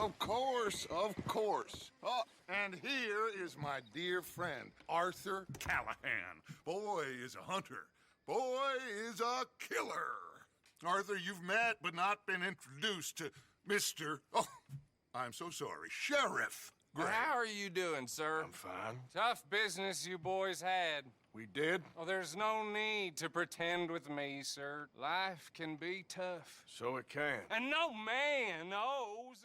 Of course, of course. Oh, and here is my dear friend, Arthur Callahan. Boy is a hunter. Boy is a killer. Arthur, you've met but not been introduced to Mr. Oh, I'm so sorry, Sheriff Gray. How are you doing, sir? I'm fine. Tough business you boys had. We did? Well, there's no need to pretend with me, sir. Life can be tough. So it can. And no man knows.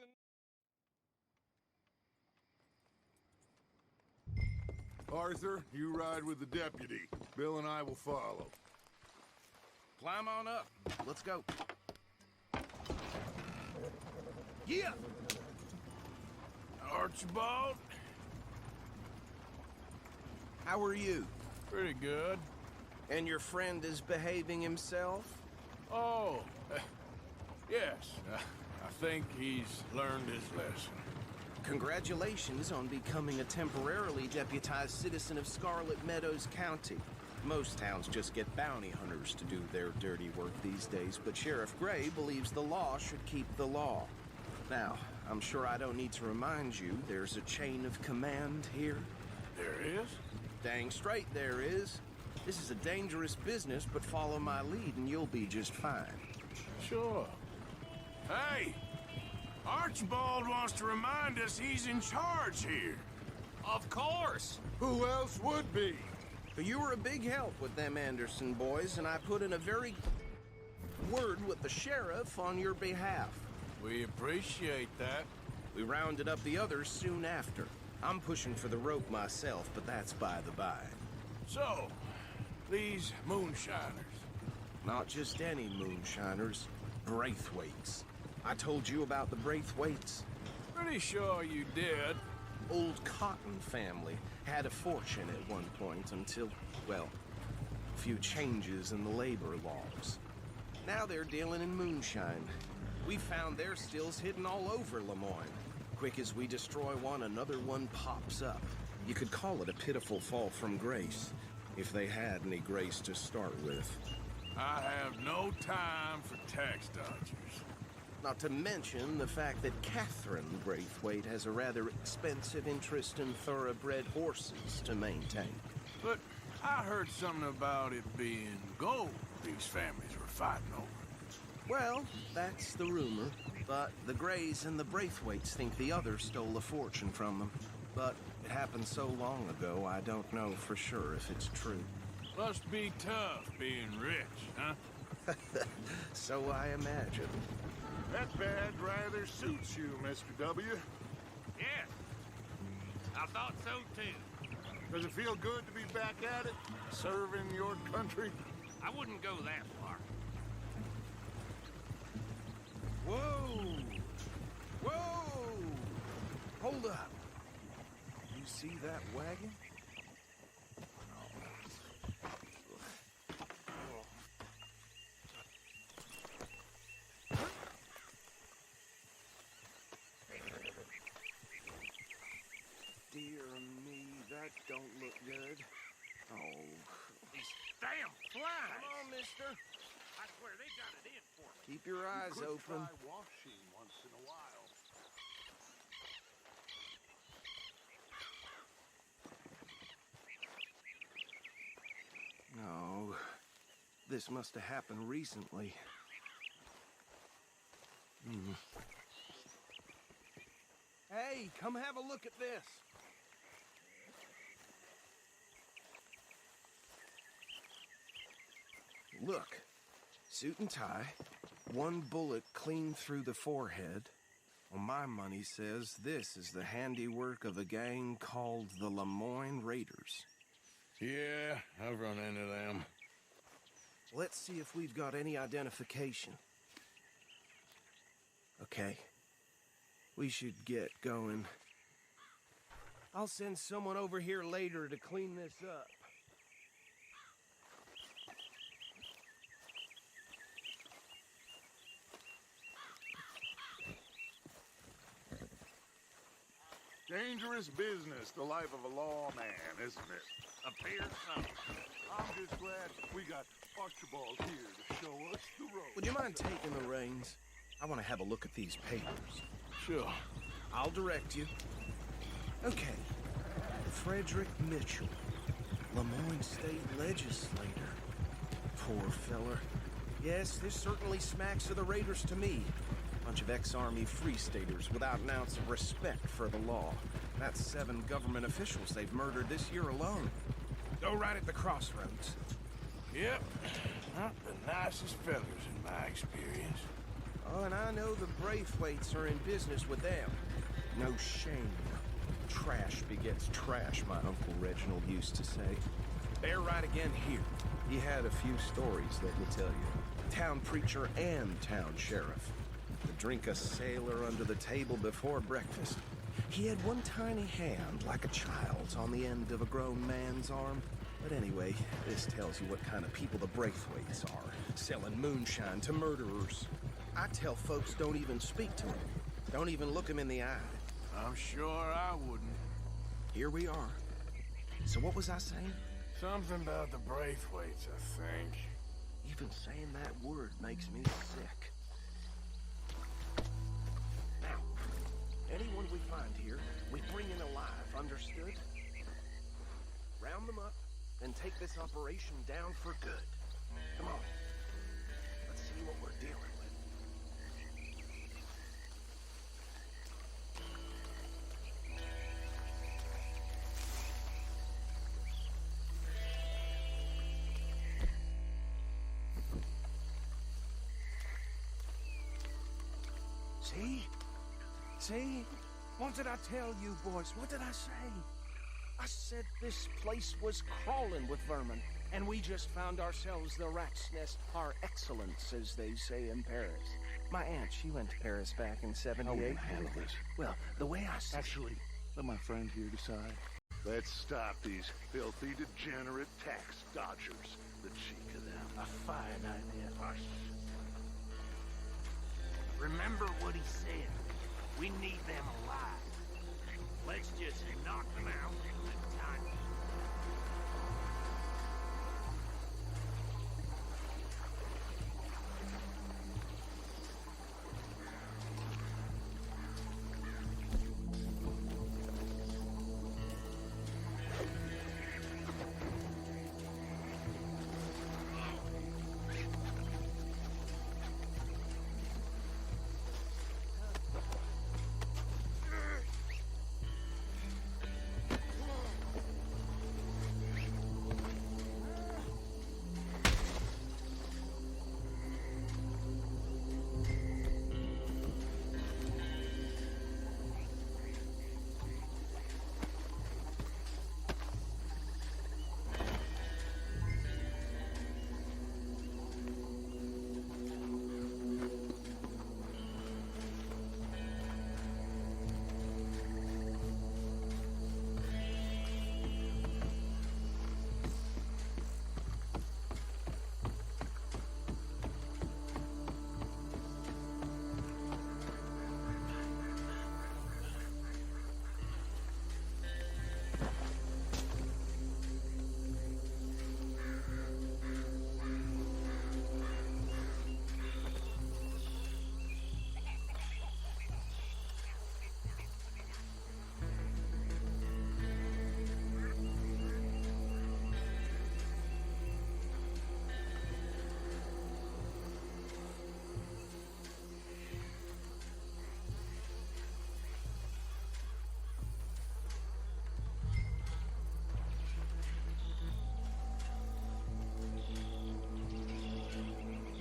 Arthur, you ride with the deputy. Bill and I will follow. Climb on up. Let's go. Yeah! Archibald? How are you? Pretty good. And your friend is behaving himself? Oh, yes. I think he's learned his lesson. Congratulations on becoming a temporarily deputized citizen of Scarlet Meadows County. Most towns just get bounty hunters to do their dirty work these days, but Sheriff Gray believes the law should keep the law. Now, I'm sure I don't need to remind you there's a chain of command here. There is? Dang straight there is. This is a dangerous business, but follow my lead and you'll be just fine. Sure. Hey! Archibald wants to remind us he's in charge here. Of course. Who else would be? But you were a big help with them Anderson boys, and I put in a very word with the sheriff on your behalf. We appreciate that. We rounded up the others soon after. I'm pushing for the rope myself, but that's by the by. So, these moonshiners. Not just any moonshiners, Braithwaites. I told you about the Braithwaites. Pretty sure you did. Old Cotton family had a fortune at one point until, well, a few changes in the labor laws. Now they're dealing in moonshine. We found their stills hidden all over Lemoyne. Quick as we destroy one, another one pops up. You could call it a pitiful fall from grace, if they had any grace to start with. I have no time for tax dodgers. Not to mention the fact that Catherine Braithwaite has a rather expensive interest in thoroughbred horses to maintain. But I heard something about it being gold these families were fighting over. Well, that's the rumor. But the Grays and the Braithwaites think the other stole a fortune from them. But it happened so long ago, I don't know for sure if it's true. Must be tough being rich, huh? So I imagine. That badge rather suits you, Mr. W. Yes. I thought so, too. Does it feel good to be back at it? Serving your country? I wouldn't go that far. Whoa! Whoa! Hold up. You see that wagon? Dear me, that don't look good. Oh. These damn flies! Come on, mister. I swear they got it in for me. Keep your eyes Could open. try washing once in a while. No. This must have happened recently. Hey, come have a look at this. Look. Suit and tie. One bullet clean through the forehead. Well, my money says this is the handiwork of a gang called the Lemoyne Raiders. Yeah, I've run into them. Let's see if we've got any identification. Okay. We should get going. I'll send someone over here later to clean this up. Dangerous business, the life of a lawman, isn't it? Appears so. I'm just glad we got Archibald here to show us the road. Would you mind taking the reins? I want to have a look at these papers. Sure. I'll direct you. Okay. Frederick Mitchell, Lemoyne State Legislator. Poor feller. Yes, this certainly smacks of the Raiders to me. Bunch of ex-Army Free Staters without an ounce of respect for the law. That's 7 government officials they've murdered this year alone. Go right at the crossroads. Yep. Not the nicest fellas in my experience. Oh, and I know the Braithwaites are in business with them. No shame. Trash begets trash, my Uncle Reginald used to say. They're right again here. He had a few stories, let me tell you. Town preacher and town sheriff. Would drink a sailor under the table before breakfast. He had one tiny hand, like a child's, on the end of a grown man's arm. But anyway, this tells you what kind of people the Braithwaites are, selling moonshine to murderers. I tell folks don't even speak to them. Don't even look them in the eye. I'm sure I wouldn't. Here we are. So what was I saying? Something about the Braithwaites, I think. Even saying that word makes me sick. Now, anyone we find here, we bring in alive, understood? Round them up, and take this operation down for good. Come on. Let's see what we're dealing with. See? See? What did I tell you, boys? What did I say? I said this place was crawling with vermin, and we just found ourselves the rat's nest par excellence, as they say in Paris. My aunt, she went to Paris back in '78. How will you handle this? Well, the way I see Actually, let my friend here decide. Let's stop these filthy, degenerate tax dodgers. The cheek of them. A fine idea. Hush. Remember what he said. We need them alive. Let's just knock them out in the time.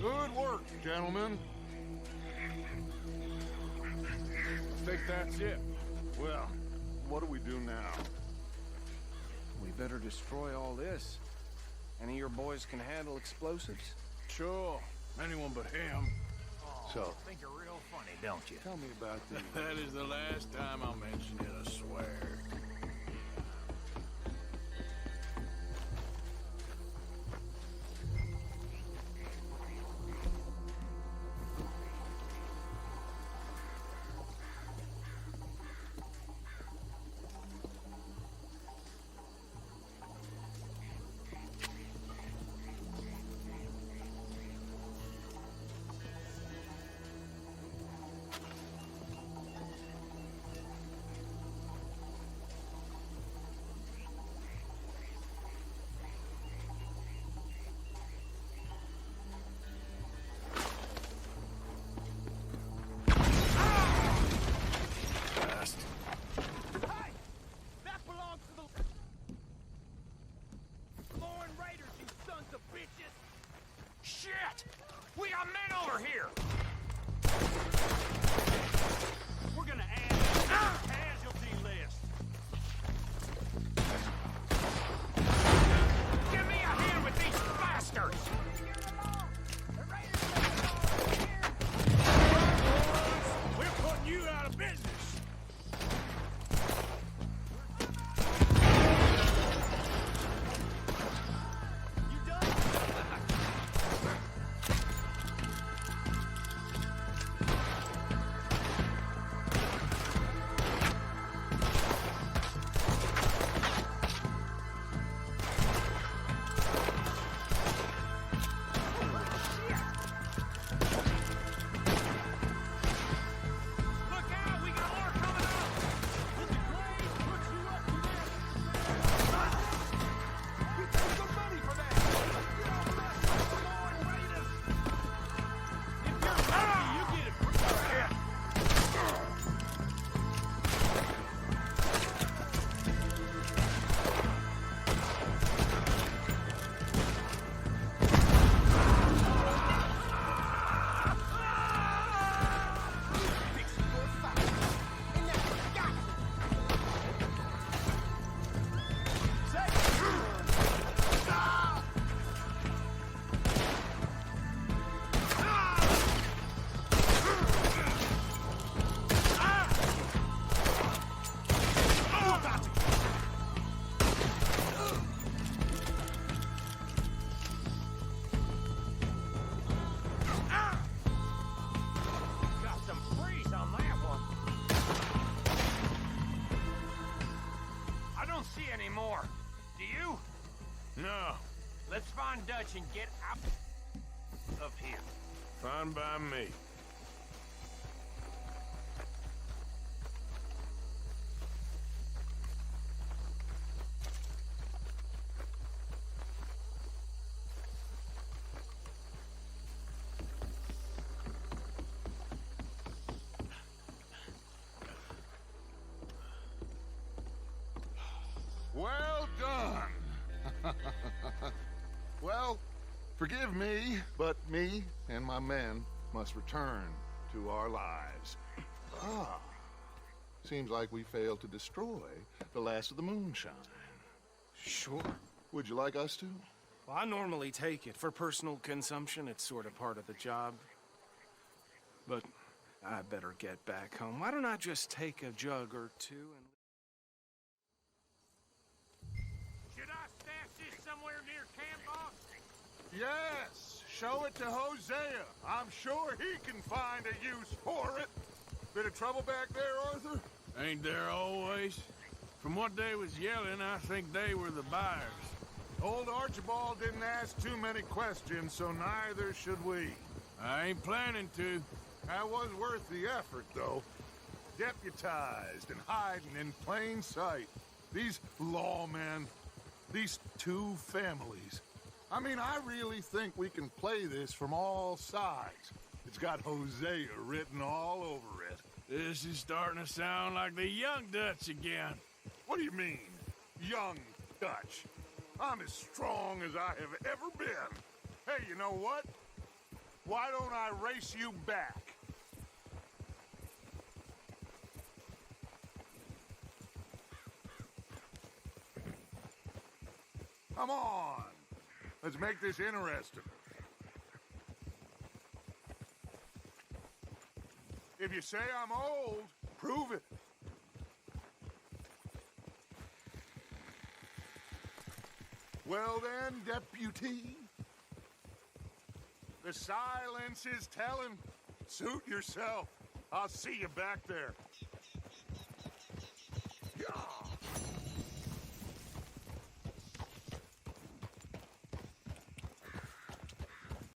Good work, gentlemen. I think that's it. Well, what do we do now? We better destroy all this. Any of your boys can handle explosives? Sure. Anyone but him. So, Think you're real funny, don't you? tell me about the... That is the last time I'll mention it, I swear. don't see any more. Do you? No, Let's find Dutch and get out of here. fine by me. Well done. Well, forgive me, but me and my men must return to our lives. Ah, seems like we failed to destroy the last of the moonshine. Sure. Would you like us to? Well, I normally take it. For personal consumption, it's sort of part of the job. But I better get back home. Why don't I just take a jug or two and... Should I stash this somewhere near camp, boss? Yes, show it to Hosea. I'm sure he can find a use for it. Bit of trouble back there, Arthur? Ain't there always? From what they was yelling, I think they were the buyers. Old Archibald didn't ask too many questions, so neither should we. I ain't planning to. That was worth the effort, though. Deputized and hiding in plain sight. These lawmen, these two families. I mean, I really think we can play this from all sides. It's got Hosea written all over it. This is starting to sound like the young Dutch again. What do you mean, young Dutch? I'm as strong as I have ever been. Hey, you know what? Why don't I race you back? Come on. Let's make this interesting. If you say I'm old, prove it. Well then, deputy. The silence is telling. Suit yourself. I'll see you back there. Yeah.